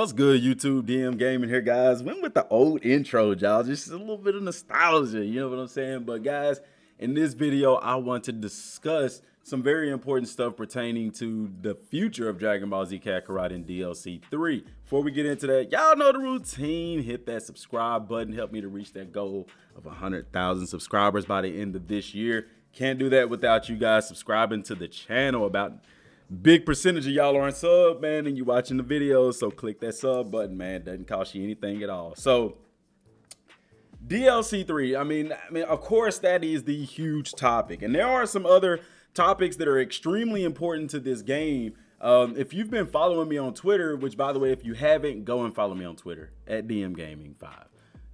What's good, YouTube? Dmgaming here, guys. Went with the old intro, y'all. Just a little bit of nostalgia, you know what I'm saying? But guys, in this video, I want to discuss some very important stuff pertaining to the future of Dragon Ball Z Kakarot in DLC 3. Before we get into that, y'all know the routine. Hit that subscribe button. Help me to reach that goal of 100,000 subscribers by the end of this year. Can't do that without you guys subscribing to the channel. About big percentage of y'all aren't sub, man, and you watching the videos, so click that sub button, man. Doesn't cost you anything at all. So DLC 3, I mean, of course, that is the huge topic, and there are some other topics that are extremely important to this game. If you've been following me on Twitter, which, by the way, if you haven't, go and follow me on Twitter at Dmgaming5.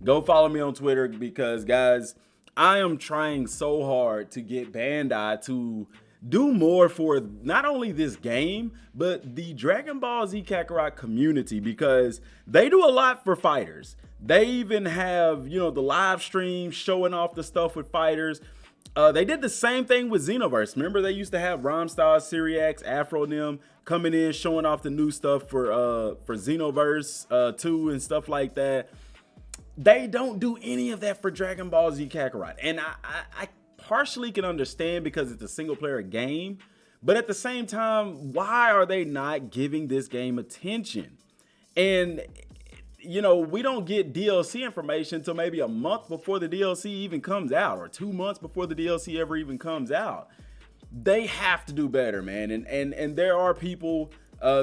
Go follow me on Twitter because, guys, I am trying so hard to get Bandai to do more for not only this game, but the Dragon Ball Z Kakarot community, because they do a lot for fighters. They even have, you know, the live stream showing off the stuff with fighters. They did the same thing with Xenoverse. Remember, they used to have Romstar, Syriax, Afro them coming in, showing off the new stuff for Xenoverse 2 and stuff like that. They don't do any of that for Dragon Ball Z Kakarot. And I partially can understand because it's a single player game, but at the same time, why are they not giving this game attention? And you know, we don't get DLC information until maybe a month before the DLC even comes out, or 2 months before the DLC ever even comes out. They have to do better, man. And there are people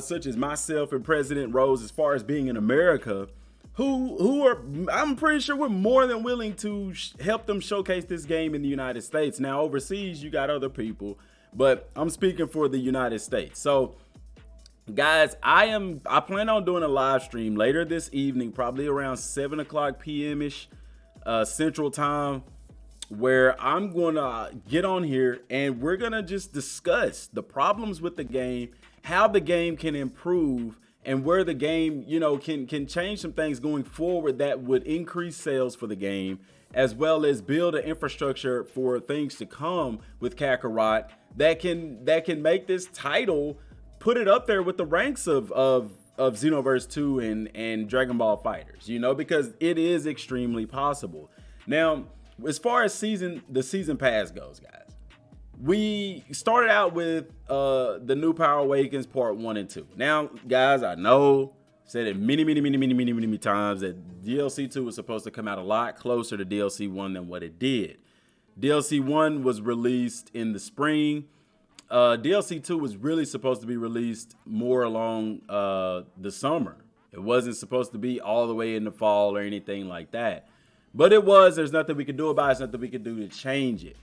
such as myself and President Rose, as far as being in America, who are, I'm pretty sure we're more than willing to help them showcase this game in the United States. Now, overseas, you got other people, but I'm speaking for the United States. So, guys, I plan on doing a live stream later this evening, probably around 7 o'clock p.m.-ish Central Time, where I'm going to get on here and we're going to just discuss the problems with the game, how the game can improve, and where the game, you know, can change some things going forward that would increase sales for the game, as well as build an infrastructure for things to come with Kakarot that can make this title, put it up there with the ranks of Xenoverse 2 and Dragon Ball Fighters, you know, because it is extremely possible. Now, as far as the season pass goes, guys, we started out with the New Power Awakens Part 1 and 2. Now, guys, I know, said it many times that DLC 2 was supposed to come out a lot closer to DLC 1 than what it did. DLC 1 was released in the spring. DLC 2 was really supposed to be released more along the summer. It wasn't supposed to be all the way in the fall or anything like that. But it was. There's nothing we could do about it. There's nothing we could do to change it.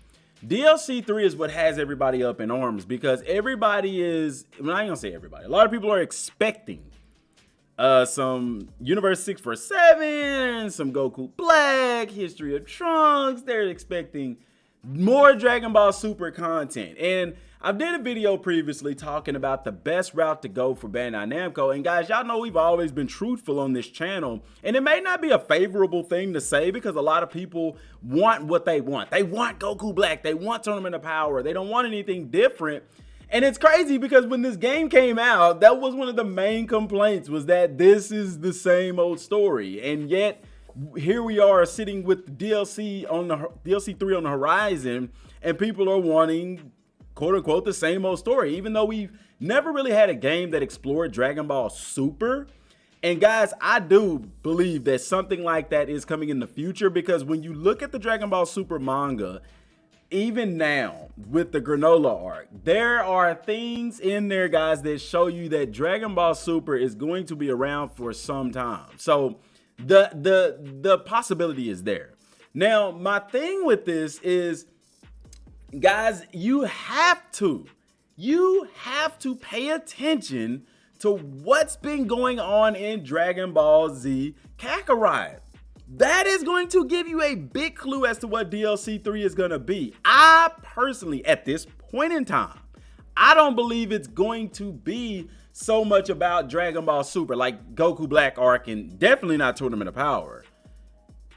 DLC 3 is what has everybody up in arms, because everybody is, well, I ain't gonna say everybody, a lot of people are expecting some Universe 647, some Goku Black, History of Trunks. They're expecting more Dragon Ball Super content. And I did a video previously talking about the best route to go for Bandai Namco. And guys, y'all know we've always been truthful on this channel. And it may not be a favorable thing to say, because a lot of people want what they want. They want Goku Black. They want Tournament of Power. They don't want anything different. And it's crazy because when this game came out, that was one of the main complaints, was that this is the same old story. And yet, here we are sitting with DLC 3 on the horizon, and people are wanting, quote unquote, the same old story, even though we've never really had a game that explored Dragon Ball Super. And guys, I do believe that something like that is coming in the future, because when you look at the Dragon Ball Super manga, even now with the Granola arc, there are things in there, guys, that show you that Dragon Ball Super is going to be around for some time. So the possibility is there. Now, my thing with this is, guys, you have to pay attention to what's been going on in Dragon Ball Z Kakarot. That is going to give you a big clue as to what DLC 3 is going to be. I personally, at this point in time, I don't believe it's going to be so much about Dragon Ball Super, like Goku Black arc, and definitely not Tournament of Power.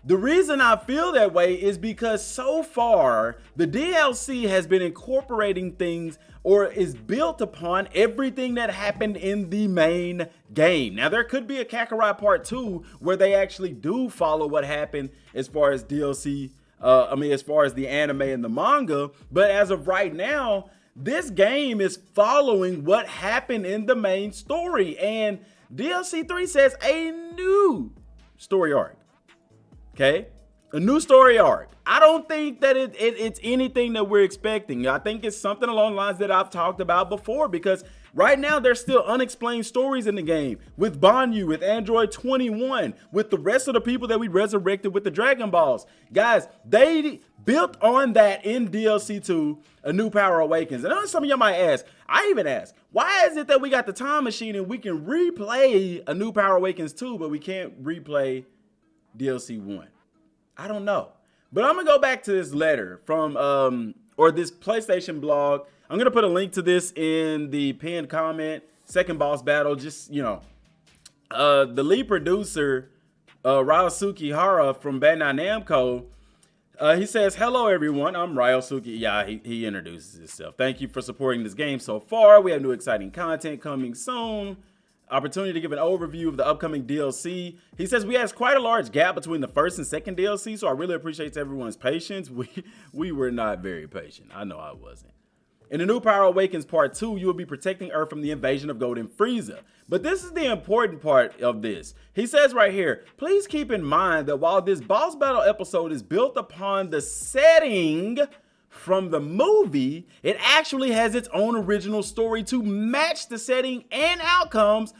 The reason I feel that way is because so far the DLC has been incorporating things or is built upon everything that happened in the main game. Now there could be a Kakarot Part 2 where they actually do follow what happened as far as DLC, as far as the anime and the manga, but as of right now, this game is following what happened in the main story, and DLC 3 says a new story arc. Okay, a new story arc. I don't think that it's anything that we're expecting. I think it's something along the lines that I've talked about before, because right now there's still unexplained stories in the game with Banyu, with Android 21, with the rest of the people that we resurrected with the Dragon Balls. Guys, they built on that in DLC 2, A New Power Awakens. And I know some of y'all might ask, I even asked, why is it that we got the time machine and we can replay A New Power Awakens 2, but we can't replay DLC 1? I don't know. But I'm gonna go back to this letter from or this PlayStation blog. I'm gonna put a link to this in the pinned comment. Second boss battle. Just, you know, the lead producer, Ryosuke Hara from Bandai Namco, he says, "Hello everyone, I'm Ryosuke." Yeah, he introduces himself. "Thank you for supporting this game so far. We have new exciting content coming soon. Opportunity to give an overview of the upcoming DLC." He says, "We have quite a large gap between the first and second DLC, so I really appreciate everyone's patience." We were not very patient. I know I wasn't. "In The New Power Awakens Part 2, you will be protecting Earth from the invasion of Golden Frieza." But this is the important part of this. He says right here, "Please keep in mind that while this boss battle episode is built upon the setting from the movie, it actually has its own original story to match the setting and outcomes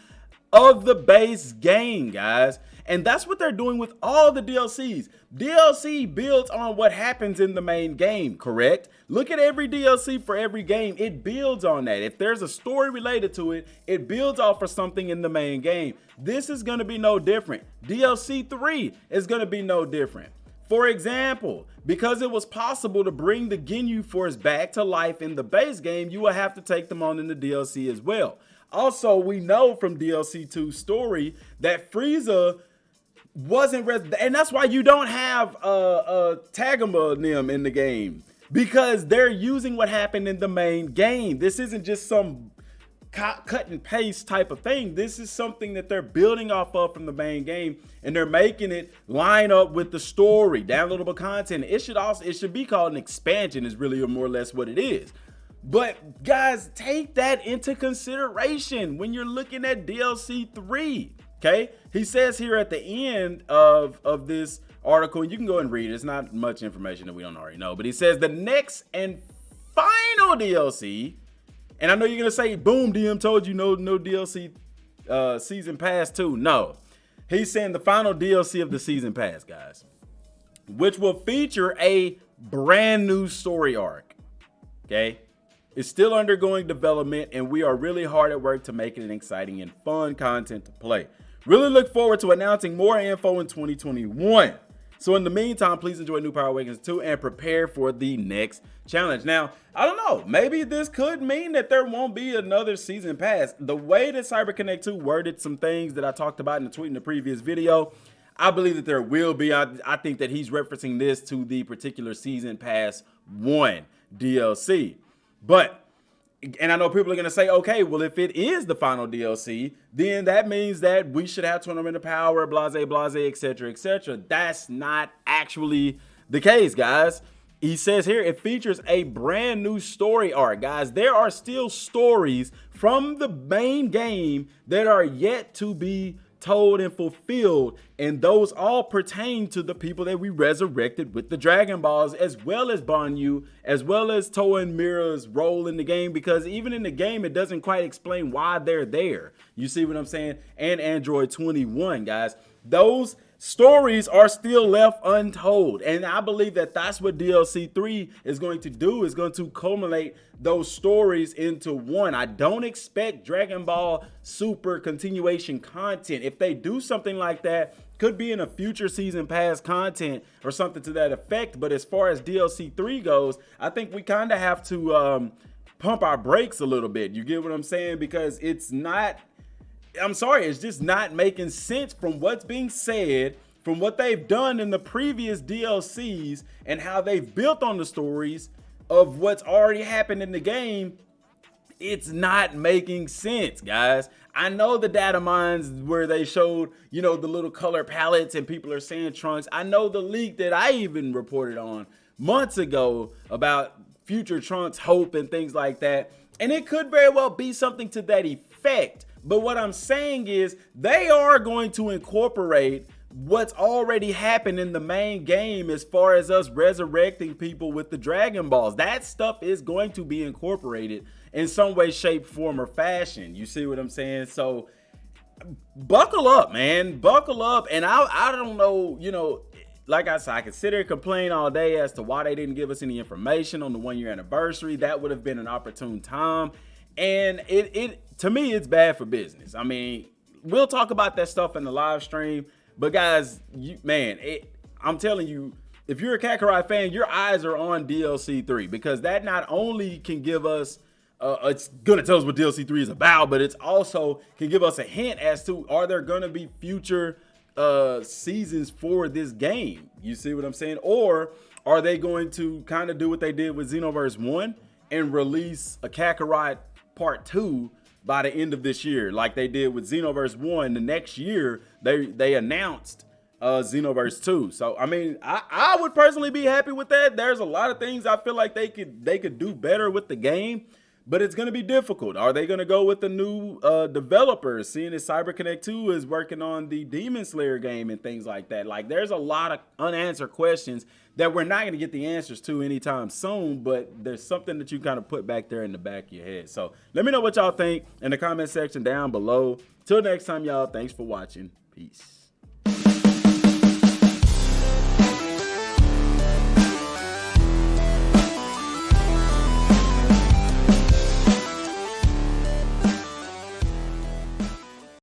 of the base game, guys." And that's what they're doing with all the DLCs. DLC builds on what happens in the main game, correct? Look at every DLC for every game. It builds on that. If there's a story related to it, it builds off of something in the main game. This is going to be no different. DLC 3 is going to be no different. For example, because it was possible to bring the Ginyu Force back to life in the base game, you will have to take them on in the DLC as well. Also, we know from DLC 2's story that Frieza wasn't, and that's why you don't have Tagoma Nim in the game, because they're using what happened in the main game. This isn't just some cut and paste type of thing. This is something that they're building off of from the main game, and they're making it line up with the story, downloadable content. It should be called an expansion, is really more or less what it is. But guys, take that into consideration when you're looking at DLC 3. Okay, he says here at the end of this article, and you can go and read it, it's not much information that we don't already know, but he says the next and final DLC. And I know you're gonna say, "Boom, DM told you no DLC season pass too." No, he's saying the final DLC of the season pass, guys, which will feature a brand new story arc. Okay, it's still undergoing development, and we are really hard at work to make it an exciting and fun content to play. Really look forward to announcing more info in 2021. So in the meantime, please enjoy New Power Awakens 2 and prepare for the next challenge. Now, I don't know, maybe this could mean that there won't be another season pass. The way that CyberConnect 2 worded some things that I talked about in the tweet in the previous video, I believe that there will be. I think that he's referencing this to the particular season pass 1 DLC. But, and I know people are going to say, okay, well, if it is the final DLC, then that means that we should have Tournament of Power, blase, etc., etc. That's not actually the case, guys. He says here, it features a brand new story arc, guys. There are still stories from the main game that are yet to be told and fulfilled, and those all pertain to the people that we resurrected with the Dragon Balls, as well as Banyu, as well as Toa and Mira's role in the game, because even in the game, it doesn't quite explain why they're there. You see what I'm saying? And Android 21, guys. Those stories are still left untold, and I believe that that's what DLC 3 is going to do, is going to culminate those stories into one. I don't expect Dragon Ball Super continuation content. If they do something like that, could be in a future season pass content or something to that effect. But as far as DLC 3 goes, I think we kind of have to pump our brakes a little bit. You get what I'm saying? Because it's not, I'm sorry, it's just not making sense from what's being said from what they've done in the previous DLCs and how they've built on the stories of what's already happened in the game, it's not making sense, guys. I know the data mines where they showed, you know, the little color palettes and people are saying Trunks. I know the leak that I even reported on months ago about future Trunks hope and things like that. And it could very well be something to that effect. But what I'm saying is they are going to incorporate what's already happened in the main game as far as us resurrecting people with the Dragon Balls. That stuff is going to be incorporated in some way, shape, form, or fashion. You see what I'm saying? So buckle up, man. Buckle up. And I don't know, you know, like I said, I could sit here and complain all day as to why they didn't give us any information on the 1-year anniversary. That would have been an opportune time. And it to me, it's bad for business. I mean, we'll talk about that stuff in the live stream. But guys, I'm telling you, if you're a Kakarot fan, your eyes are on DLC 3 because that not only can give us, it's gonna tell us what DLC 3 is about, but it's also can give us a hint as to are there gonna be future seasons for this game? You see what I'm saying? Or are they going to kind of do what they did with Xenoverse 1 and release a Kakarot Part 2 by the end of this year, like they did with Xenoverse 1? The next year, they announced Xenoverse 2. So, I mean, I would personally be happy with that. There's a lot of things I feel like they could do better with the game, but it's going to be difficult. Are they going to go with the new developers, seeing as CyberConnect 2 is working on the Demon Slayer game and things like that? Like, there's a lot of unanswered questions that we're not going to get the answers to anytime soon, but there's something that you kind of put back there in the back of your head. So let me know what y'all think in the comment section down below. Till next time, y'all, thanks for watching. Peace.